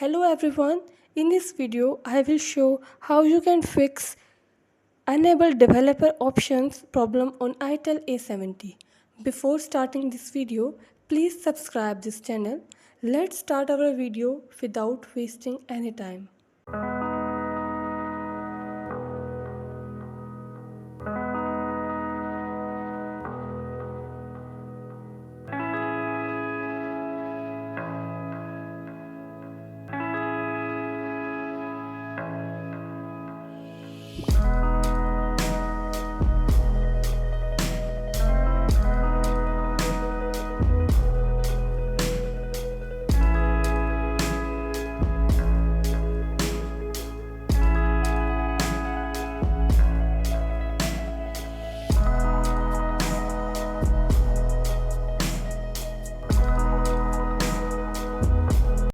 Hello everyone, in this video I will show how you can fix enable developer options problem on ITEL A70. Before starting this video, please subscribe this channel. Let's start our video without wasting any time.